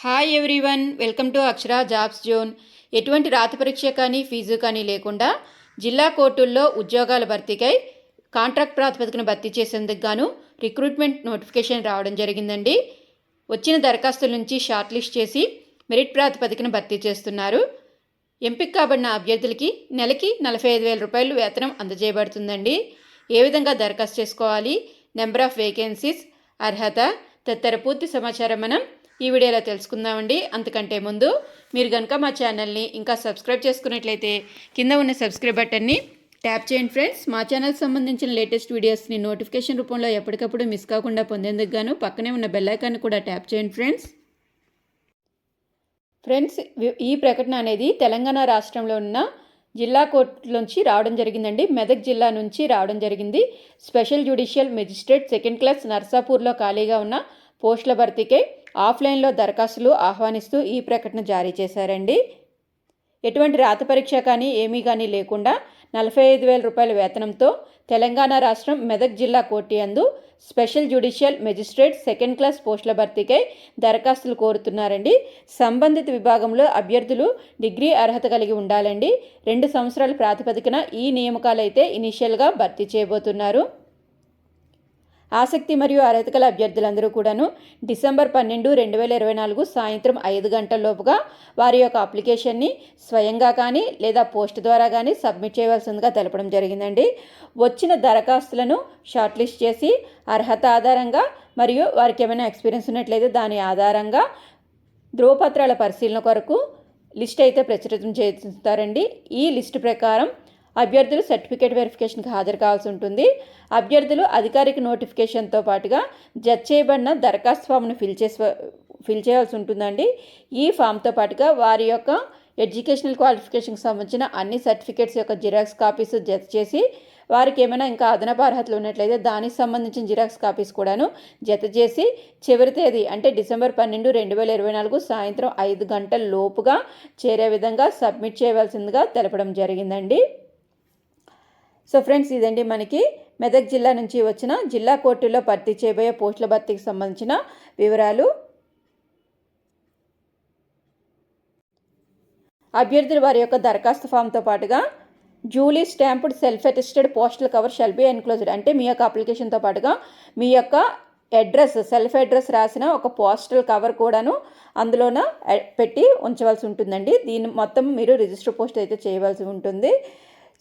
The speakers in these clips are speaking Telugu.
Hi everyone, welcome to Akshara jobs zone. ఎటువంటి రాత పరీక్ష కానీ ఫీజు కానీ లేకుండా జిల్లా కోర్టుల్లో ఉద్యోగాల భర్తీకై కాంట్రాక్ట్ ప్రాతిపదికన భర్తీ చేసేందుకు గాను రిక్రూట్మెంట్ నోటిఫికేషన్ రావడం జరిగిందండి. వచ్చిన దరఖాస్తుల నుంచి షార్ట్ లిస్ట్ చేసి మెరిట్ ప్రాతిపదికన భర్తీ చేస్తున్నారు. ఎంపిక కాబడిన అభ్యర్థులకి నెలకి 45,000 రూపాయలు వేతనం అందజేయబడుతుందండి. ఏ విధంగా దరఖాస్తు చేసుకోవాలి, నెంబర్ ఆఫ్ వేకెన్సీస్, అర్హత తదితర పూర్తి సమాచారం మనం ఈ వీడియోలో తెలుసుకుందామండి. అంతకంటే ముందు మీరు కనుక మా ఛానల్ని ఇంకా సబ్స్క్రైబ్ చేసుకున్నట్లయితే కింద ఉన్న సబ్స్క్రైబ్ బటన్ని ట్యాప్ చేయండి ఫ్రెండ్స్. మా ఛానల్కి సంబంధించిన లేటెస్ట్ వీడియోస్ని నోటిఫికేషన్ రూపంలో ఎప్పటికప్పుడు మిస్ కాకుండా పొందేందుకు గాను పక్కనే ఉన్న బెల్ ఐకాన్ని కూడా ట్యాప్ చేయండి ఫ్రెండ్స్. ఈ ప్రకటన అనేది తెలంగాణ రాష్ట్రంలో ఉన్న జిల్లా కోర్టులోంచి రావడం జరిగిందండి. మెదక్ జిల్లా నుంచి రావడం జరిగింది. Special judicial magistrate second class నర్సాపూర్లో ఖాళీగా ఉన్న పోస్టుల భర్తీకై ఆఫ్లైన్లో దరఖాస్తులు ఆహ్వానిస్తూ ఈ ప్రకటన జారీ చేశారండి. ఎటువంటి రాత పరీక్ష కానీ ఏమీ కానీ లేకుండా 45,000 రూపాయల వేతనంతో తెలంగాణ రాష్ట్రం మెదక్ జిల్లా కోర్టు యందు special judicial magistrate second class పోస్టుల భర్తీకై దరఖాస్తులు కోరుతున్నారండి. సంబంధిత విభాగంలో అభ్యర్థులు డిగ్రీ అర్హత కలిగి ఉండాలండి. 2 సంవత్సరాల ప్రాతిపదికన ఈ నియామకాలు అయితే ఇనీషియల్గా భర్తీ చేయబోతున్నారు. ఆసక్తి మరియు అర్హత గల అభ్యర్థులందరూ కూడాను డిసెంబర్ 12, 2024 సాయంత్రం 5 గంటలలోపుగా వారి యొక్క అప్లికేషన్ని స్వయంగా కానీ లేదా పోస్ట్ ద్వారా కానీ సబ్మిట్ చేయవలసిందిగా తెలపడం జరిగిందండి. వచ్చిన దరఖాస్తులను షార్ట్ లిస్ట్ చేసి అర్హత ఆధారంగా మరియు వారికి ఏమైనా ఎక్స్పీరియన్స్ ఉన్నట్లయితే దాని ఆధారంగా ధ్రువపత్రాల పరిశీలన కొరకు లిస్ట్ అయితే ప్రచురితం చేస్తారండి. ఈ లిస్టు ప్రకారం అభ్యర్థులు సర్టిఫికేట్ వెరిఫికేషన్కి హాజరు కావాల్సి ఉంటుంది. అభ్యర్థులు అధికారిక నోటిఫికేషన్తో పాటుగా జడ్జ్ చేయబడిన దరఖాస్తు ఫామ్ను ఫిల్ చేయాల్సి ఉంటుందండి. ఈ ఫామ్తో పాటుగా వారి యొక్క ఎడ్యుకేషనల్ క్వాలిఫికేషన్కి సంబంధించిన అన్ని సర్టిఫికేట్స్ యొక్క జిరాక్స్ కాపీస్ జత చేసి వారికి ఏమైనా ఇంకా అదనపు అర్హతలు ఉన్నట్లయితే దానికి సంబంధించిన జిరాక్స్ కాపీస్ కూడాను జత చేసి చివరి తేదీ అంటే డిసెంబర్ 12, 2024 సాయంత్రం 5 గంటల లోపుగా చేరే విధంగా సబ్మిట్ చేయవలసిందిగా తెలపడం జరిగిందండి. సో ఫ్రెండ్స్, ఇదండి మనకి మెదక్ జిల్లా నుంచి వచ్చిన జిల్లా కోర్టులో భర్తీ చేయబోయే పోస్టుల భర్తీకి సంబంధించిన వివరాలు. అభ్యర్థులు వారి యొక్క దరఖాస్తు ఫామ్తో పాటుగా duly stamped self attested postal cover shall be enclosed అంటే మీ యొక్క అప్లికేషన్తో పాటుగా మీ యొక్క అడ్రస్ సెల్ఫ్ అడ్రస్ రాసిన ఒక పోస్టల్ కవర్ కూడాను అందులోన పెట్టి ఉంచవలసి ఉంటుందండి. దీన్ని మొత్తం మీరు రిజిస్టర్ పోస్ట్ అయితే చేయవలసి ఉంటుంది.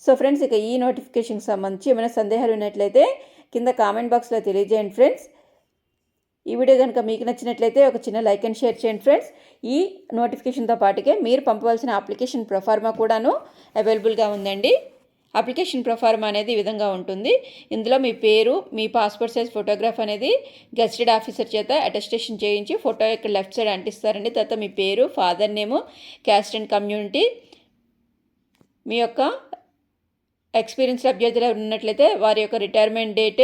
సో ఫ్రెండ్స్, ఇక ఈ నోటిఫికేషన్కి సంబంధించి ఏమైనా సందేహాలు ఉన్నట్లయితే కింద కామెంట్ బాక్స్లో తెలియజేయండి ఫ్రెండ్స్. ఈ వీడియో కనుక మీకు నచ్చినట్లయితే ఒక చిన్న లైక్ అండ్ షేర్ చేయండి ఫ్రెండ్స్. ఈ నోటిఫికేషన్తో పాటుగా మీరు పంపవలసిన అప్లికేషన్ ప్రొఫార్మా కూడాను అవైలబుల్గా ఉందండి. అప్లికేషన్ ప్రొఫార్మా అనేది ఈ విధంగా ఉంటుంది. ఇందులో మీ పేరు, మీ పాస్పోర్ట్ సైజ్ ఫోటోగ్రాఫ్ అనేది గెస్టెడ్ ఆఫీసర్ చేత అటెస్టేషన్ చేయించి ఫోటో ఇక్కడ లెఫ్ట్ సైడ్ అంటిస్తారండి. తర్వాత మీ పేరు, father name, caste and community, మీ యొక్క ఎక్స్పీరియన్స్డ్ అభ్యర్థులు ఉన్నట్లయితే వారి యొక్క రిటైర్మెంట్ డేట్,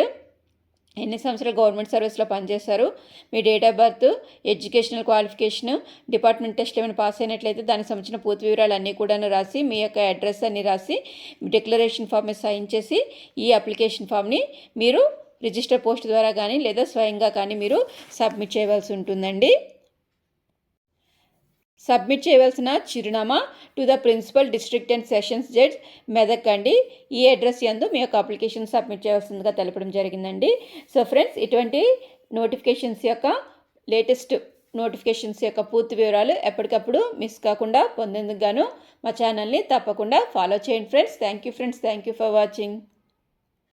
ఎన్ని సంవత్సరాలు గవర్నమెంట్ సర్వీస్లో పనిచేస్తారు, మీ date of birth, educational qualification, department test ఏమైనా పాస్ అయినట్లయితే దానికి సంబంధించిన పూర్తి వివరాలు అన్నీ కూడా రాసి మీ యొక్క అడ్రస్ అన్నీ రాసి డిక్లరేషన్ ఫామ్ సైన్ చేసి ఈ అప్లికేషన్ ఫామ్ని మీరు రిజిస్టర్ పోస్ట్ ద్వారా కానీ లేదా స్వయంగా కానీ మీరు సబ్మిట్ చేయవలసి ఉంటుందండి. సబ్మిట్ చేయవలసిన చిరునామా to the principal district and sessions judge Medak అండి. ఈ అడ్రస్ యందు మీ యొక్క అప్లికేషన్ సబ్మిట్ చేయవలసిందిగా తెలపడం జరిగిందండి. సో ఫ్రెండ్స్, ఇటువంటి నోటిఫికేషన్స్ యొక్క లేటెస్ట్ నోటిఫికేషన్స్ యొక్క పూర్తి వివరాలు ఎప్పటికప్పుడు మిస్ కాకుండా పొందేందుకు గాను మా ఛానల్ని తప్పకుండా ఫాలో చేయండి friends. Thank you for watching.